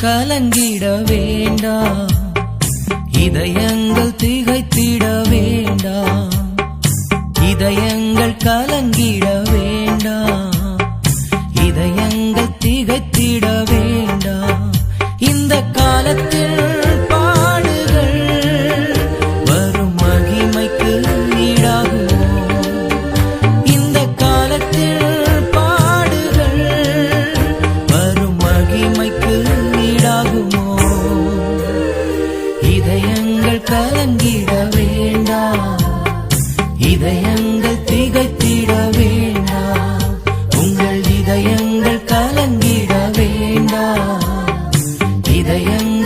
கலங்கிட வேண்டாம், இதயங்கள் திகைத்திட வேண்டாம், இதயங்கள் கலங்கிட வேண்டாம், இதயங்கள் திகைத்திட வேண்டாம். இந்த காலத்தில் பாடுகள் வரும் மகிமைக்கு ஈடாகுமோ? இந்த காலத்தில் பாடுகள் வரும் மகிமைக்கு ஈடாகுமோ? இதயங்கள் கலங்கிட வேண்டாம், இதயங்கள் திகைத்திட வேண்டாம், உங்கள் இதயங்கள் கலங்கிட வேண்டாம், இதயங்கள்